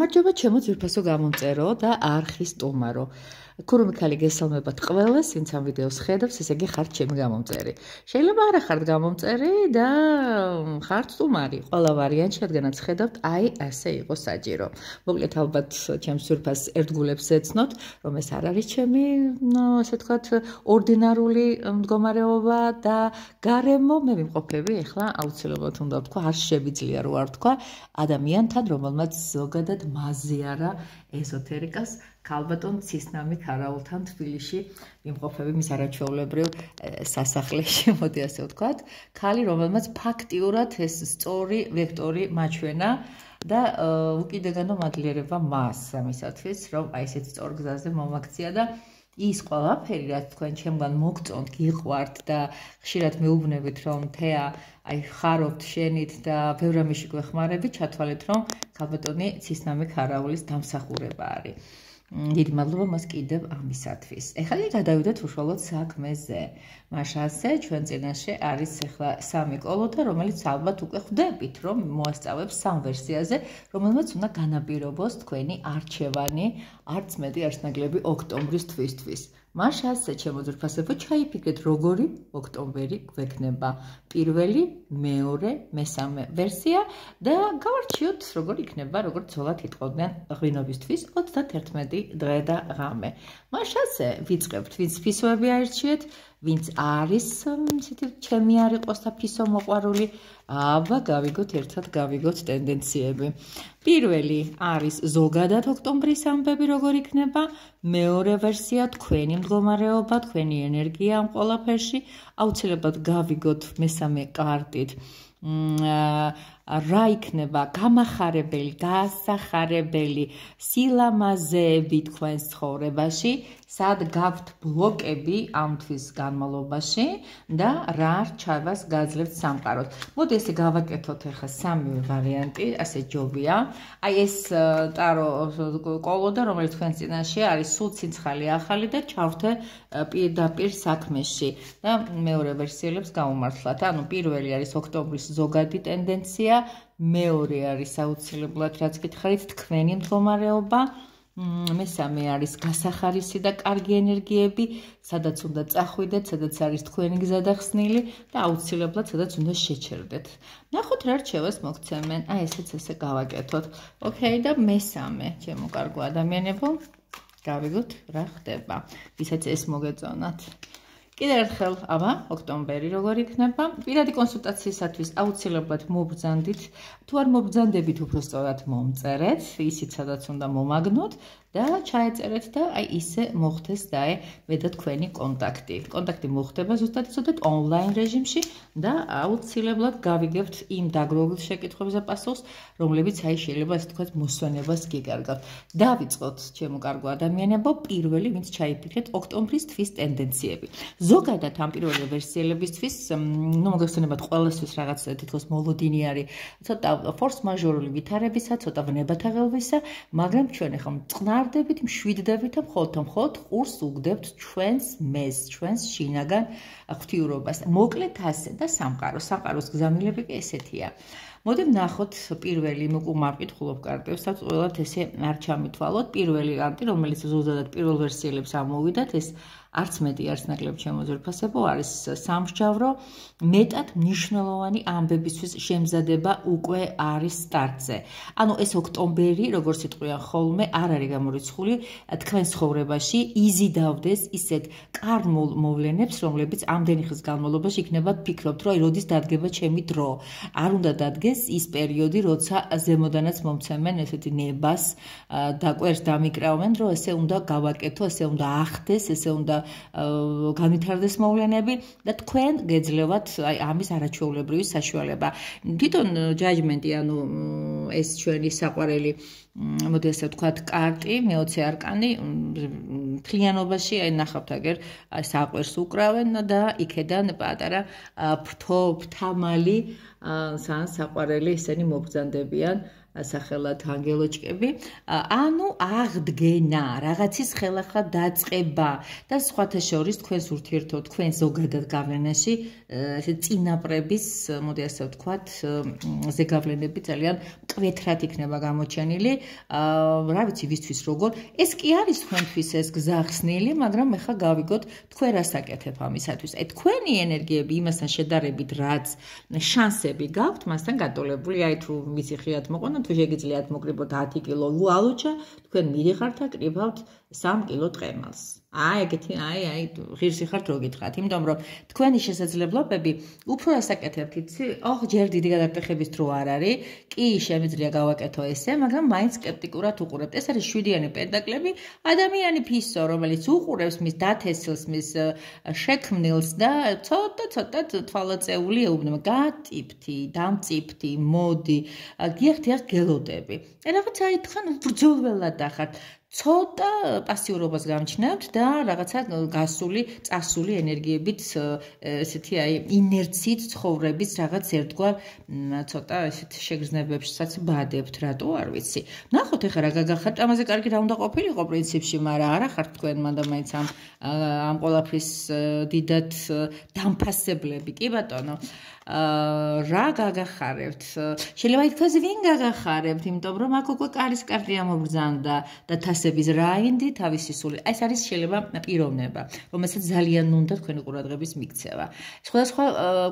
გამარჯობა ჩემო ძვირფასო გამომწერო და არხის სტუმარო. Ქურუმი ქალი გესალმებათ ყველას, ვინც ამ ვიდეოს ხედავს, ესე იგი ხართ ჩემი გამომწერი. შეიძლება არა ხართ გამომწერი და ხართ სტუმარი. ყველა ვარიანტი, რადგანაც ხედავთ, აი ასე იყოს საჭირო. მოკლედ ალბათ ჩემს ძვირფას ერთგულებს ეცნოთ, რომ ეს არ არის ჩემი, ასე ვთქვათ, ორდინარული მდგომარეობა და გარემო მე ვიმყოფები, ეხლა აუცილებლად უნდა ვთქვა, არ შეიძლება რო არ ვთქვა ადამიანთან, რომელმაც ზოგადად მაზი არა ეზოთერიკას ქალბატონ ცისნამი ქარავულთან თბილისში ვიმყოფები მის არაჩვეულებრივ სასახლეში, მოდი ასე ვთქვათ, ქალი, რომელმაც ფაქტიურად ეს სწორი ვექტორი მაჩვენა და უკიდეგანო მადლიერება მას ამისათვის, რომ აი ესეთ სწორ გზაზე მომაქცია და ის ყველაფერი, რაც თქვენ ჩემგან მოგწონთ, გიყვართ და ხშირად მეუბნებით, რომ თეა, აი ხარობთ შენით და ბევრ რამეში გვეხმარებით, ჩათვალეთ, რომ ქალბატონი ცისნამი ქარავულის დამსახურება არის. დიდი მადლობა მას კიდევ ამისათვის. ეხლა გადავიდეთ უშუალოდ საქმეზე. მაშასე ჩვენ წინაშე არის ახლა სამი კოლოდა, რომელიც ალბათ უკვე ხვდებით, რომ მოასწავებს სამ ვერსიაზე, რომელმაც უნდა განაპირობოს თქვენი არჩევანი, არც მეტი არც ნაკლები ოქტომბრის თვისთვის. მაშასე ჩემო ძვირფასებო, ჩაიფიქრეთ როგორი ოქტომბერი გვექნება. პირველი, მეორე, მესამე ვერსია და გავარჩიოთ როგორ იქნება, როგორც ცოლად იტყოდნენ ღვინობისთვის 31 დღე და ღამე. მაშასე ვიწყებთ, ვინც ფისოები აირჩიეთ, ვინც არის ისეთი ჩემი არ იყოს და ფისო მოყვარული, აბა გავიგოთ ერთად გავიგოთ ტენდენციები. პირველი არის ზოგადად ოქტომბრის ამბები როგორ იქნება, მეორე ვერსია თქვენი მდგომარეობა, თქვენი ენერგია ამ ყველაფერში, აუცილებლად გავიგოთ მესამე კარტით. რა იქნება გამახარებელი, გასახარებელი სილამაზეები თქვენს ცხოვრებაში, სად გაქვთ ბლოკები ამ თვის განმავლობაში და რა რჩევას გაძლევთ სამყაროს. მოდი ესე გავაკეთოთ ახლა სამივე ვარიანტი, ასე ჯობია. აი ეს ტარო კოლოდა, რომელიც თქვენს წინაშე არის, სულ ცინცხალი ახალი და ჩავრთე პირდაპირ საქმეში და მეორე ვერსიელებს გავუმართლათ. ანუ პირველი არის ოქტომბრის ზოგადი ტენდენცია, მეორე არის აუცილებლად რაც გითხარით თქვენი მდგომარეობა, მესამე არის გასახარისი და კარგი ენერგიები, სადაც უნდა წახვიდეთ, სადაც არის თქვენი გზა დახსნილი და აუცილებლად სადაც უნდა შეჩერდეთ. ნახოთ რა რჩევას მოგცემენ. აი ესეც ესე გავაკეთოთ. ოკეი და მესამე, ჩემო კარგო ადამიანებო, გავიგოთ რა ხდება. ვისაც ეს მოგეწონათ. კიდევ ერთხელ, აბა, ოქტომბერი როგორ იქნება? პირადი კონსულტაციისათვის აუცილებლად მობრძანდით, თუ არ მობრძანდებით, უფრო სწორად მომწერეთ, ისიც სადაც უნდა მომაგნოთ და ჩაეწერეთ და აი ისე მოხდეს და მე და თქვენი კონტაქტი. კონტაქტი მოხდება ზუსტად ონლაინ რეჟიმში და აუცილებლად გავიგებთ იმ დაგროვილ შეკითხვებზე და პასუხს, რომლებიც აი შეიძლება ასე თქვათ მოსვენებას გიკარგავთ. დავიწყოთ, ჩემო კარგო ადამიანებო, პირველი, ვინც ჩაიფიქრეთ ოქტომბრის თვის ტენდენციები. ზოგადად ამ პირველი ვერსიელებისთვის, მოგეხსენებათ ყველასთვის რაღაც თითქოს მოლოდინი არის, ცოტა ფორს მაჟორული ვითარებისა, ცოტა ვნებათაღელვისა, მაგრამ ჩვენ ახლა წყნარდებით, მშვიდდებით და მხოლოდ ყურს უგდებთ ჩვენს მეზს, ჩვენს შინაგან ღვთიურობას. მოკლედ ასე და სამყაროს გზავნილები კი ესეთია. მოდი ვნახოთ პირველი, უკუმა ვკითხულობ კარტებსაც, ყველათ ესე არ ჩამითვალოთ. პირველი კარტი, რომელიც ზოგადად პირველ ვერსიელებს ამოვიდათ, ეს არც მეტი არც ნაკლები ჩემო ძვირფასებო, არის სამსჯავრო, მეტად მნიშვნელოვანი ამბებისთვის შემზადება უკვე არის სტარტზე. ანუ ეს ოქტომბერი, როგორც იტყვიან ხოლმე, არ არის გამორიცხული თქვენ ცხოვრებაში, იზიდავდეს ისეთ კარმულ მოვლენებს, რომლებიც ამდენი ხნის განმავლობაში იქნებათ ფიქრობთ, რომ როდის დადგება ჩემი დრო. არ უნდა დადგეს ის პერიოდი, როცა ზემოდანაც მომცემენ ესეთი ნებას, დაკვერს დამიკრავენ, რომ ესე უნდა გავაკეთო, ესე უნდა ახდეს, ესე უნდა განვითარდეს მოვლენები და თქვენ გეძლევათ აი ამის არაჩვეულებრივი საშუალება. თვითონ ჯაჯმენტი, ანუ ეს ჩვენი საყვარელი, მოდი ასე ვთქვათ, კარტი, მეოცე არკანი, მთლიანობაში აი ნახავთ აგერ საყვერს უკრავენ და იქედან პატარა ფრთამალი, საყვარელი ისინი მობრძანდებიან სახელად ანგელოჩკები, ანუ აღდგენა, რაღაცის ხელახლა დაწყება და სხვათა შორის თქვენს ურთიერთო, თქვენ ზოგადად გავლენაში ესე წინაპრების, მოდი ასე ვთქვათ, ზეგავლენები ძალიან მკვეთრად იქნება გამოჩენილი. რა ვიცი, ვისთვის როგორ. ეს კი არის თქვენთვის ეს გზახსნილი, მაგრამ ეხლა გავიგოთ თქვენ რას აკეთებ ამისათვის. თქვენი ენერგიები იმასთან შედარებით, რაც შანსები გაქვთ, მასთან გატოლებული, აი თუ მის ხიათ მოყონა, თუ შეგიძლიათ მოკრიბოთ 10 კილო ლუალუჩა, თქვენ მიდიხართ და კრიბავთ 3 კილო ტყემალს. აი ეგეთი, აი ღირსი ხართ რო გითხრათ, იმიტომ რომ თქვენი შესაძლებლობები უფრო ასაკეთებთ, იცი? ოღ ჯერ დიდი გადარტეხების დრო არ არის. კი, შემიძლია გავაკეთო ესე, მაგრამ მაინც სკეპტიკურად უყურებთ. ეს არის 7-იანი პენტაკლები, ადამიანი ფისო, რომელიც უყურებს მის დათესილს, მის შექმნილს და ცოტა თვალაწეული ეუბნება, გატიფთი, დამწიფთი, მოდი, გიახდიახ გელოდები. რაღაცა ითქან ბრძოლველად ახართ. ცოტა პასიურობას გამჩნევთ და რაღაცა გასული, წასული ენერგიებით, ესეთი აი ინერციით ცხოვრების რაღაც ერთგვარ ცოტა ესეთ შეგრძნებებსაც ბადებთ, რატო არ ვიცი. ნახოთ ეხლა რა გაგახართ, ამაზე კარგი რა უნდა ყოფილიყო პრინციპში, მაგრამ არა ხართ თქვენ მანდამაინც ამ ყველაფრის დიდად დამფასებლები, კი ბატონო. რა გაგახარებთ? შეიძლება ითქვას ვინ გაგახარებთ, იმიტომ რომ აქ უკვე კარის კარტი ამობრძანდა და თასების რაინდი თავისი სული. ეს არის შეიძლება პიროვნება, რომელსაც ძალიან უნდა თქვენი ყურადღების მიქცევა. სხვადასხვა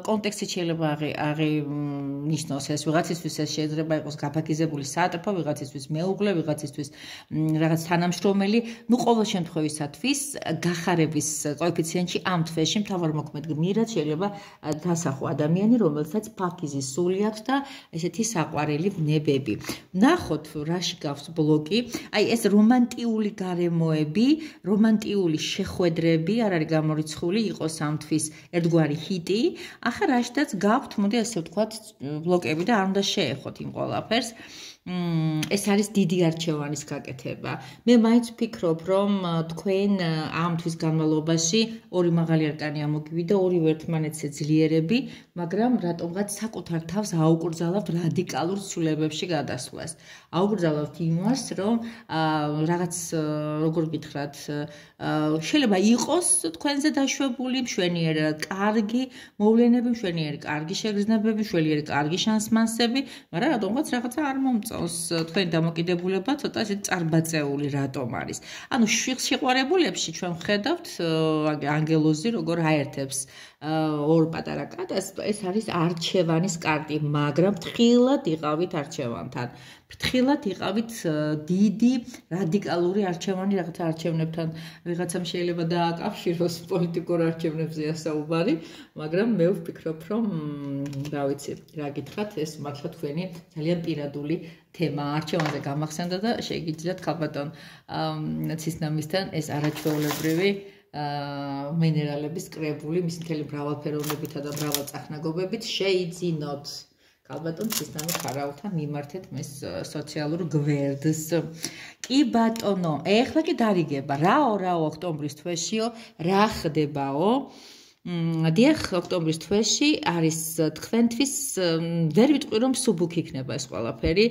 კონტექსტით შეიძლება აღინიშნოს ეს ვიღაცისთვის ეს შეიძლება იყოს გაფაქიზებული სატრფო, ვიღაცისთვის მეუღლე, ვიღაცისთვის რაღაც თანამშრომელი, ნუ ყოველ შემთხვევისათვის გახარების კოეფიციენტში ამ თვეში მთავარმოქმედ გმირად შეიძლება დასახო ადამიანი, რომელსაც ფაქიზი სული აქვს და ესეთი საყვარელი ვნებები. ნახოთ რაში გავს ბლოკი. აი ეს რომანტიული გარემოები, რომანტიული შეხვედრები არ არის გამორიცხული, იყოს ამ თვის ერთგვარი ჰიტი. ახლა რაშიდაც გაქვთ, მოდი ასე ვთქვათ, ბლოკები და არ უნდა შეეხოთ იმ ყველაფერს. ეს არის დიდი არჩევანის გაკეთება. მე მაინც ვფიქრობ, რომ თქვენ ამ თვის განმავლობაში ორი მაღალი არკანი ამოგივიდა, ორივე ერთმანეთზე ძლიერები, მაგრამ რატომღაც საკუთარ თავს აუკრძალავთ რადიკალურ ცვლილებებში გადასვლას. აუკრძალავთ იმას, რომ რაღაც როგორ გითხრათ, შეიძლება იყოს თქვენზე დაშვებული მშვენიერად კარგი მოვლენები, მშვენიერი კარგი შეგრძნებები, მშვენიერი კარგი შანსმანსები, მაგრამ რატომღაც რაღაცა არ მომწონს თქვენი დამოკიდებულება ცოტა ისე წარბაწეული რატომ არის. ანუ სიყვარებულებში ჩვენ ვხედავთ ანგელოზი როგორ აერთებს ორ პატარა კატას, ეს არის არჩევანის კარტი, მაგრამ ფრთხილად იყავით არჩევანთან. ფრთხილად იყავით დიდი რადიკალური არჩევანი რაღაცა არჩევნებთან, ვიღაცამ შეიძლება დააკავშიროს პოლიტიკურ არჩევნებზეა საუბარი, მაგრამ მე ვფიქრობ, რომ რა ვიცი, რა გითხრათ, ეს მართლა თქვენი ძალიან პირადული თემა არჩევანზე გამახსენდა და შეგიძლიათ ქალბატონ ცისნამისთან ეს არაჩვეულებრივი მინერალების კრებული, მისი მთელი მრავალფეროვნებითა და მრავალწახნაგობებით შეიძინოთ. ქალბატონ ცისნამის ხარავთან მიმართეთ მის სოციალურ გვერდს. კი ბატონო, ეხლა კი დარიგება, რაო ოქტომბრის თვეშიო, რა ხდებაო? დიახ, ოქტომბრის თვეში არის თქვენთვის ვერ ვიტყვი რომ სუბუქი იქნება ეს ყველაფერი.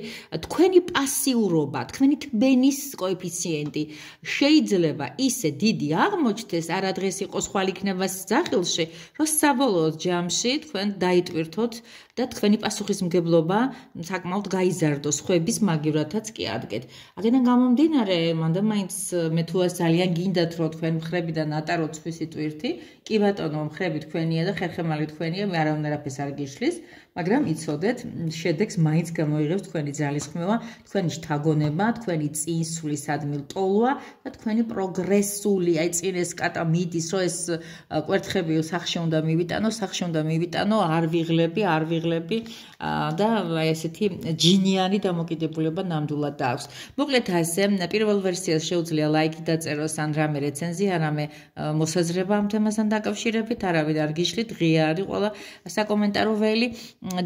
თქვენი პასიურობა, თქვენი თბენის კოეფიციენტი შეიძლება ისე დიდი აღმოჩნდეს, არა დღეს იყოს, ხვალ იქნება ძახილში, რომ საბოლოო ჯამში თქვენ დაიტვირთოთ და თქვენი პასუხისმგებლობა საკმაოდ გაიზარდოს, ხვების მაგივრათაც კი ადგეთ. აქედან გამომდინარე, მანდამაინც მე თუ ძალიან გინდათ რომ თქვენ მხრებიდან ატაროთ სხვისი ტვირთი, კი ბატონო, მხრები თქვენია და ხერხემალი თქვენია, მე არავნერაფერს არ გიშლის, მაგრამ იცოდეთ, შედეგს მაინც გამოიღებს თქვენი ძალისხმევა, თქვენი შთაგონება, თქვენი წინსვლისადმი ტოლვა და თქვენი პროგრესული, აი წინ ეს კატა მიდის, რომ ეს კვერთხები სახში უნდა მივიტანო, არ ვიღლები და აი ესეთი ჯინიანი დამოკიდებულება ნამდვილად აქვს. მოკლედ ასე, პირველ ვერსიას შეუძლია ლაიქი დაწეროს ან რამე რეცენზია, რამე მოსაზრება ამ თემასთან დაკავშირებით. გეძახით, არავინ არ გიშლით, ღია არის ყველა საკომენტარო ველი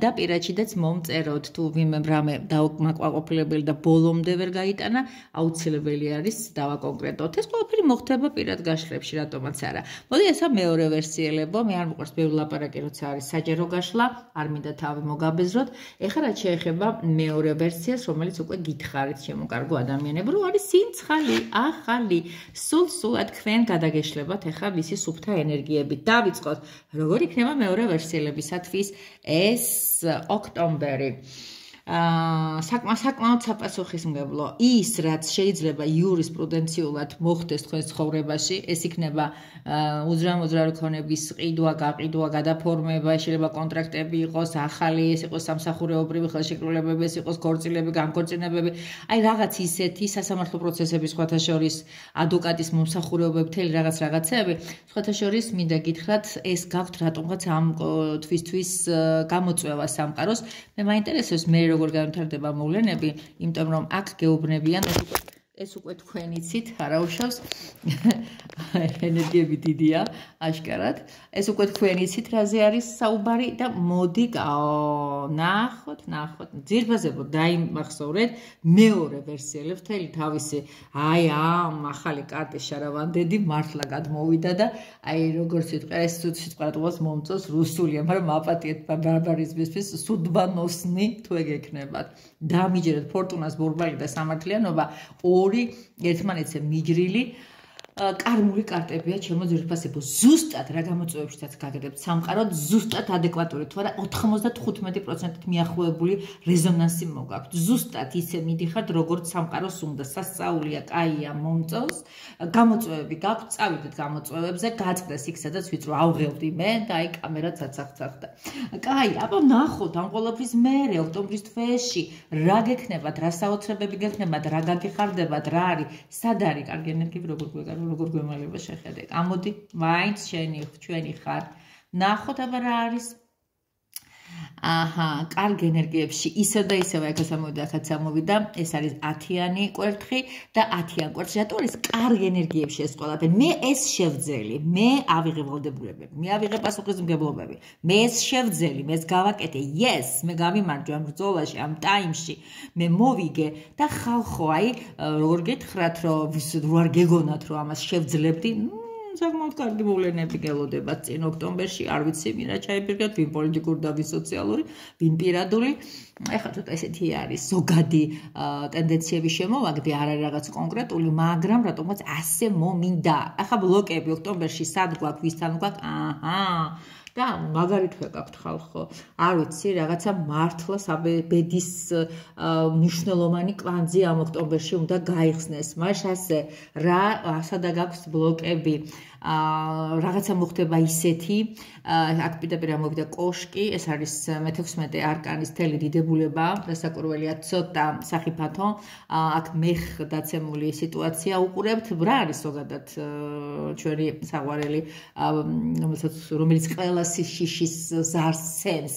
და პირაჩიდაც მომწეროთ თუ ვინმე რამე დაუკმაყოფილებელი და ბოლომდე ვერ გაიტანა, აუცილებელი არის დავაკონკრეტოთ. ეს ყველაფერი მოხდება პირად გაშლებში, რატომაც არა. მოდი ესა მეორე ვერსიელებო, მე არ მიყვარს ბევრი ლაპარაკი, როცა არის საჯარო გაშლა, არ მინდა თავი მოგაბეზროთ. ეხლა რაც შეეხება მეორე ვერსიას, რომელიც უკვე გითხარით ჩემო კარგო ადამიანებო, რომ არის სინცხალი, ახალი, სულ თქვენ გადაგეშლებათ ეხლა მისი სუფთა ენერგიებით. დავიწყოთ, როგორ იქნება მეორე ვერსიელებისათვის ეს ოქტომბერი. საკმაოდ საპასუხისმგებლო ის რაც შეიძლება იურისპრუდენციულად მოხდეს თქვენს ცხოვრებაში ეს იქნება უძრა რქონების ყიდვა, გაყიდვა, გადაფორმება, შეიძლება კონტრაქტები იყოს ახალი, ეს იყოს სამსახურეობრივი ხელშეკრულებები, ეს იყოს ქორწილები, განქორწინებები, აი რაღაც ისეთი სასამართლო პროცესები სხვათა შორის ადვოკატის მომსახურეობები, მთელი რაღაცეები, სხვათა შორის მინდა გითხრათ ეს გაქვთ რატომღაც ამ თვისთვის გამოწვევა სამყაროს. მე მაინტერესებს მე როგორ განვითარდება მოვლენები, იმიტომ რომ აქ გეუბნებიან ეს უკვე თქვენ იცით, არა უშავს ენერგიები დიდია, აშკარად. ეს უკვე თქვენ იცით, რაზე არის საუბარი და მოდი ნახოთ. ძირფასებო დაიმახსოვრეთ მეორე ვერსიელებს მთელი თავისი აი ამ ახალი კარტის შარავანდედი მართლა გადმოვიდა და აი როგორც ვიტყვი, ეს სიტყვას მომწონს რუსულია, მაგრამ აპატიეთ ბარბარიზმისთვის სუდბანოსნი თუ ეგ ექნებათ. დამიჯერეთ ფორტუნას ბორბალი და სამართლიანობა ორი ერთმანეთზე მიჯრილი კარმული კარტებია ჩემო ძირფასებო. ზუსტად რა გამოწვევებშიც გაგებთ სამყაროდ, ზუსტად ადეკვატური თუ არა 95%-ით მიახლოებული რეზონანსი მოგაქვთ. ზუსტად ისე მიდიხართ, როგორც სამყაროს უნდა. სასწაულია, კაია, მომწონს. გამოწვევები გაქვთ, წავიდეთ გამოწვევებზე, გაწყდეს იქ, სადაც ვიწრო ავღელვდი მე და აი კამერა ცაცახცახდა. კაი, აბა ნახოთ ამ ყველაფრის მერე ოქტომბრის თვეში რა გექნებათ, რა საოცრებები გექნებათ, რა გაგიხარდებათ, რა არის, სად არის კარგი ენერგიები, როგორ გვემალება შეხედეთ. ამოდი, მაინც ჩვენი ხარ. ნახოთ აბა რა არის. აჰა, კარგი ენერგიებში ისევ და ისევ აქაც ამოვიდა, ეს არის 10-იანი კვერთხი და 10-იან კვერთხი. რატო არის კარგი ენერგიებში ეს ყველაფერი? მე ეს შევძელი, მე ავიღე ვალდებულებები, მე ავიღე პასუხისმგებლობები, მე ეს შევძელი, მე ეს გავაკეთე, yes, მე გამიმარჯვე ამ ბრძოლაში, ამ ტაიმში, მე მოვიგე და ხალხო, აი, როგორ გითხრათ, რომ რო არ გეგონათ, რომ ამას შევძლებდი, საკმაოდ კარგი მოვლენები გელოდებათ წინ ოქტომბერში, არ ვიცი, ვინ რა ჩაიფიქრეთ, ვინ პოლიტიკური და ვინ სოციალური, ვინ პირადული. ეხლა ცოტა ესეთი არის ზოგადი ტენდენციების შემოვაგდი, არ არის რაღაც კონკრეტული, მაგრამ რატომაც ასე მომინდა. ახლა ბლოკები ოქტომბერში სად გვაქვს, ვისთან გვაქვს? აჰა. და მაგალითად გაქვთ ხალხო, არ ვიცი, რაღაცა მართლა საბედის მნიშვნელოვანი კვანძი ამ ოქტომბერში უნდა გაიხსნეს. მაშ ასე რა სადა გაქვს ბლოკები, რაღაცა მოხდება ისეთი, აქ პირდაპირ ამოვიდა კოშკი, ეს არის მე-16 არკანის თელი დიდებულება, დასაკურველია ცოტა სახიფათო, აქ მეხ დაცემული სიტუაცია უყურებთ, რა არის ზოგადად ჩვენი საყვარელი, რომელიც ყველა შიშის ზარს სენს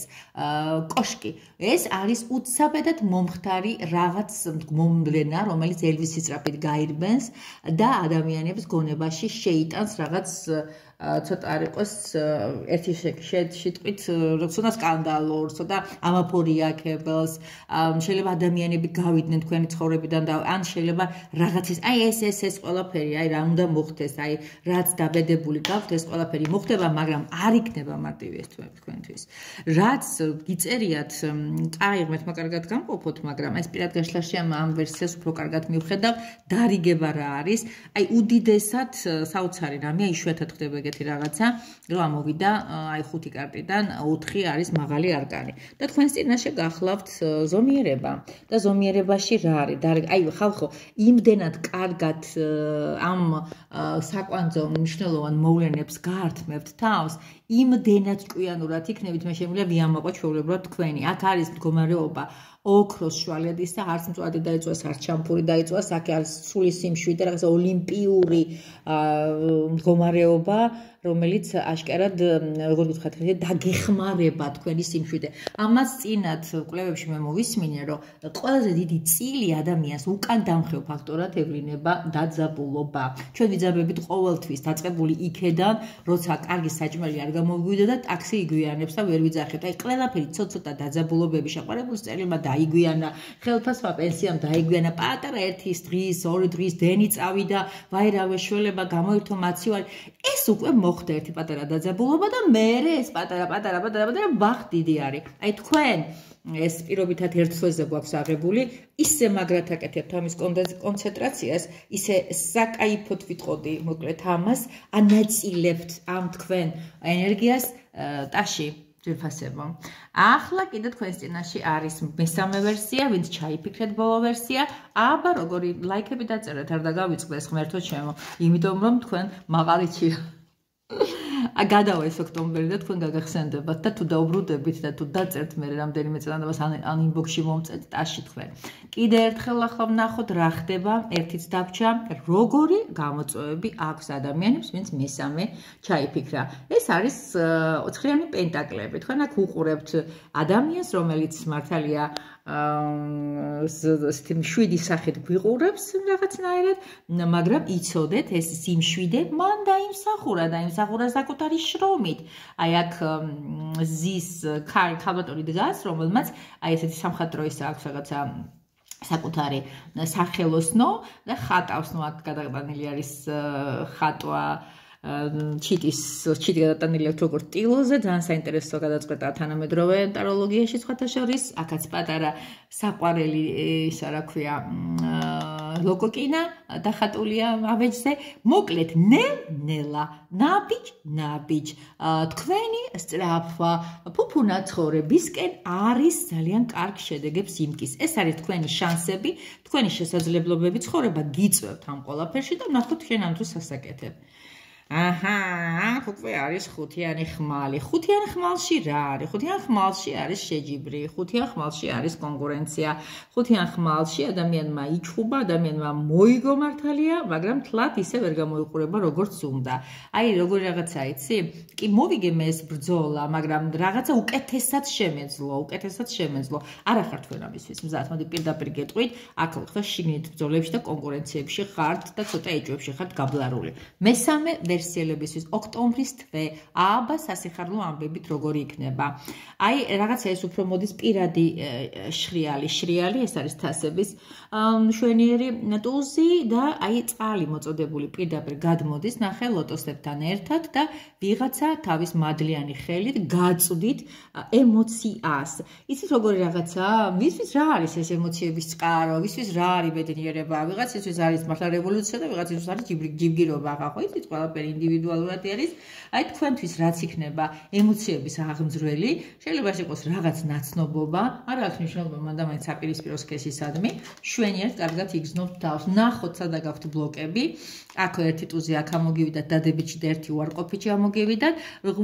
კოშკი. ეს არის უცაბედად მომხდარი რაღაც მომვლენა, რომელიც ელვისის სწრაფით გაირბენს და ადამიანებს გონებაში შეიტანს რაღაც ცოტა არ იყოს ერთი შეტყვით როცა სკანდალურს და ამაფორიაკებელს შეიძლება ადამიანები გავიდნენ თქვენი ცხოვრებიდან და ან შეიძლება რაღაცის აი ეს ყველაფერი აი რა უნდა მოხდეს აი რაც დაბედებული გაქვთ ეს ყველაფერი მოხდება მაგრამ არ იქნება მარტივი ეს თქვენთვის რაც გიწერიათ წაიღმეთ მაგარგად გამყოფოთ მაგრამ ეს პირად გაშლაში ამ ვერსიას უფრო კარგად მივხედავ დარიგება რა არის აი უდიდესად საოცარი რამე იშვიათად ხდება რაღაცა რომ ამოვიდა აი 5 კარტიდან 4 არის მაღალი არკანი და თქვენს წინაშე გახლავთ ზომიერება და ზომიერებაში რა არის აი ხალხო იმდენად კარგად ამ საკვანძო მნიშვნელოვან მოვლენებს გაართმევთ თავს იმდენად ჭკვიანურად იქნებით მე შემიძლია ვიამაყო ჩვეულებრივად თქვენი აქ არის მდგომარეობა ოქროს შვალედის და არც მწვადი დაიწვას, არც შამფური დაიწვას, აქ არის სული სიმშვიდე, რაღაცა ოლიმპიური მდგომარეობა, რომელიც აშკარად, როგორ ვთქვათ, დაგეხმარება თქვენი სიმშვიდე. ამას წინათ კვლევებში მე მოვისმინე, რომ ყველაზე დიდი წილი ადამიანს უკან დამხევ ფაქტორად ევლინება დაძაბულობა. ჩვენ ვიძაბებით ყოველთვის დაწყებული იქედან, როცა კარგი საჭმელი არ გამოგვივიდა და ტაქსი იგვიანებს და ვერ ვიძახეთ. აი ყველაფერი ცოტ-ცოტა დაძაბულობები შეყვარებულს წერილმა დაიგვიანა, ხელფასმა პენსიამ დაიგვიანა, პატარა ერთი დღის, ორი დღის დენი წავიდა, ვაირავე შველება გამოირთო მაცივარი. ეს უკვე მოხდა ერთი პატარა დაძაბულობა და მერე ეს პატარა ბახ დიდი არის. აი თქვენ ეს პირობითად ერთ თვეზე გვაქვს აღებული, ისე მაგრად აკეთებთ ამის კონცენტრაციას, ისე საკაიფოდ ვიტყოდი, მოკლედ ამას, ანაწილებთ ამ თქვენ ენერგიას ტაში ძვირფასებო. ახლა კიდე თქვენს წინაშე არის მესამე ვერსია, ვინც ჩაიფიქრეთ ბოლო ვერსია, აბა როგორი ლაიქები დაწერეთ, არ დაგავიწყდეს ღმერთო ჩემო, იმიტომ რომ თქვენ მაღალიცი გადავა ეს ოქტომბერი და თქვენ გაგახსენდებათ და თუ დაუბრუნდებით და თუ დაწერთ მე რამდენიმე წელადებას ან ინბოქსში მომწეთ ტაში თქვენ. კიდე ერთხელ ახლა ვნახოთ რა ხდება, ერთიც დაგჭა, როგორი გამოწვევები აქვს ადამიანებს, ვინც მესამე ჩაიფიქრა. ეს არის ოცხლიანი პენტაკლები. თქვენ აქ უყურებთ ადამიანს, რომელიც მართალია შვიდი სახით გვიყურებს რაღაცნაირად, მაგრამ იცოდეთ ეს სიმშვიდე მან დაიმსახურა საკუთარი შრომით. აი აქ ზის ქალბატონი დგას, რომელმაც აი ესეთი სამხატვრო ის აქვს რაღაცა საკუთარი სახელოსნო და ხატავს, ნუ აქ გადაყანილი არის ხატვა ჩიტი გადატანილი აქვს როგორც ტილოზე, ძალიან საინტერესო გადაწყვეტა თანამედროვე ტაროლოგიაში სხვათა შორის, აქაც პატარა საყვარელი ისა რა ქვია ლოკოკინა დახატულია ავეჯზე, მოკლედ ნელ-ნელა, ნაბიჯ, თქვენი სწრაფვა, ფუფუნა ცხოვრებისკენ არის ძალიან კარგ შედეგებს იმკის. ეს არის თქვენი შანსები, თქვენი შესაძლებლობები, ცხოვრება გიწევთ ამ ყველაფერში და ნახოთ შენ ამ დროს სასაკეთებ. აჰა, უკვე არის ხუთიანი ხმალი. ხუთიან ხმალში რა არის? ხუთიან ხმალში არის შეჯიბრი, ხუთიან ხმალში არის კონკურენცია. ხუთიან ხმალში ადამიანმა იჩხუბა, ადამიანმა მოიგო მართალია, მაგრამ თლად ისე ვერ გამოიყურება როგორც უნდა. აი, როგორი რაღაცა იცი? კი მოვიგე მე ეს ბრძოლა, მაგრამ რაღაცა უკეთესად შემეძლო. არა ხარ თქვენ ამისთვის მზად, მოდი პირდაპირ გეტყვით, აქ ხარ შიგნით ბრძოლებში და კონკურენციებში ხართ და ცოტა ეჭვებში ხართ გაბლარული. მესამე ვერსიელებისთვის ოქტომბრის თვე, აბა სასიხარლო ამბებით როგორი იქნება. აი, რაღაცა ეს უფრო მოდის პირადი შრიალი, ეს არის თასების მშვენიერი ტულზი და აი წყალი მოწოდებული პირდაპირ გადმოდის ნახე ლოტოსებთან ერთად და ვიღაცა თავის მადლიანი ხელით გაწვდით ემოციას. იცით როგორი რაღაცა? ვისთვის რა არის ეს ემოციების წყარო, ვისთვის რა არის ბედნიერება, ვიღაცისთვის არის მართლა რევოლუცია და ვიღაცისთვის არის ჯიბგირობა, ხო იცით ყველაფერი ინდივიდუალურად არის. აი თქვენთვის რაც იქნება ემოციების აღმძვრელი, შეიძლება იყოს რაღაც ნაცნობობა, არ აქვს მნიშვნელობა, მანდა მაინც საპირისპირო სქესისადმი, შვენიერ კარგად იგრძნობთ თავს. ნახოთ სადა გაქვთ ბლოკები, აქ ერთი ტუზი აქ ამოგივიდათ დადებითში და ერთი უარყოფითში ამოგივიდათ,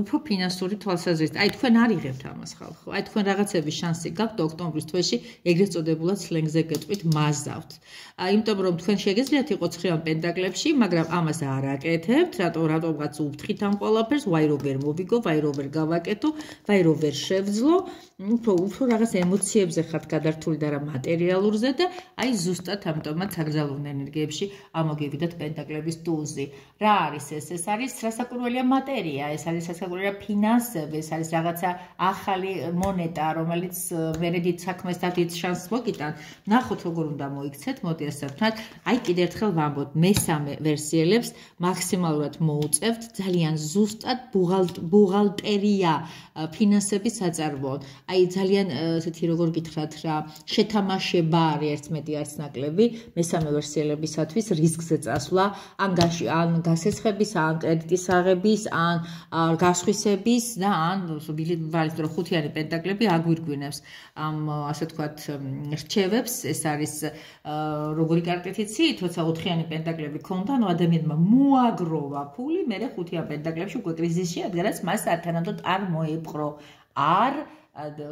უფრო ფინანსური თვალსაზრისით. აი თქვენ არ იღებთ ამას ხალხო. აი თქვენ რაღაცების შანსი გაქვთ ოქტომბრის თვეში, ეგრეთ წოდებულად სლენგზე გეტყვით მაზავთ. იმიტომ რომ თქვენ შეგეძლიათ იყოს ხრიან პენტაკლებში, მაგრამ ამას არ აკეთებთ, რატომღაც უფრთხით ამ ყველაფერს, ვაი რო ვერ მოვიგო, ვაი რო ვერ გავაკეთო, ვაი რო ვერ შევძლო, უფრო რაღაც ემოციებზე ხართ გადართული და რა მატერიალურზე და აი ზუსტად ამიტომაც საგრძელო ენერგიებში ამოგივიდათ პენტაკლების ტულზი. რა არის ეს? ეს არის რასაკვირველია მატერია, ეს არის რასაკვირველია ფინანსები, ეს არის რაღაცა ახალი მონეტა, რომელიც ვერედით საქმეს და დიდ შანსს მოგიტან. ნახოთ როგორ უნდა მოიქცეთ, მოდი ასე ვთქვათ. აი კიდევ ერთხელ ვამბობ, მესამე ვერსიელებს მაქსიმალურად მოუწევთ ძალიან ზუსტად ბუღალტერია ფინანსების საწარმოოდ. აი ძალიან ესეთი როგორ გითხრათ რა, შეთამაშება არის ერთ მეტი არც ნაკლები მესამე ვერსიელებისათვის რისკზე წასვლა, ან გასესხების, ან კრედიტის აღების, ან გასხვისების და ან ვალიდო ხუთიანი პენტაკლები აგვირგვინებს ამ ასე ვთქვათ რჩევებს. ეს არის როგორი კარტით იცი, თორსა ოთხიანი პენტაკლები ქონდა, ნუ ადამიანმა მოაგროვა ფული, მერე ხუთიან პენტაკლებში უკვე კრიზისში, რადგანაც მას სათანადოდ არ მოეპყრო. არ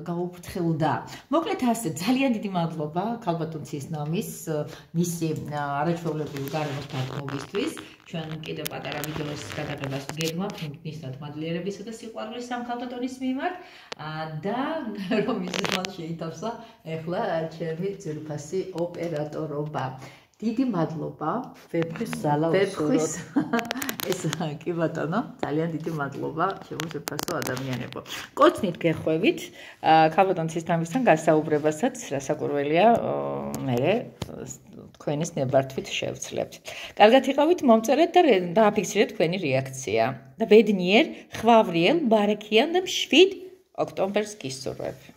გაუფრთხილდა. მოკლედ ასე, ძალიან დიდი მადლობა ქალბატონცის ნამის მისი არაჩვეულებრივი გარემოს დათმობისთვის. ჩვენ კიდევ პატარა ვიდეოს გადაღებას გეგმავთ მისდათ მადლიერებისა და სიყვარულის ამ ქალბატონის მიმართ და რომ ისიც მან შეითავსა ახლა ჩემი ძვირფასი ოპერატორობა. დიდი მადლობა ვეფხვის ზალა უსურვოთ. ეს კი ბატონო, ძალიან დიდი მადლობა ჩემო ძვირფასო ადამიანებო. კოცნით გეხვევით ქალბატონის ნამისთან გასაუბრებასაც რასაკვირველია მე თქვენის ნებართვით შევცლებთ. კარგად იყავით, მომწერეთ და დააფიქსირეთ თქვენი რეაქცია. და ბედნიერ, ხვავრიელ, ბარეკიან და მშვიდ ოქტომბერს გისურვებ.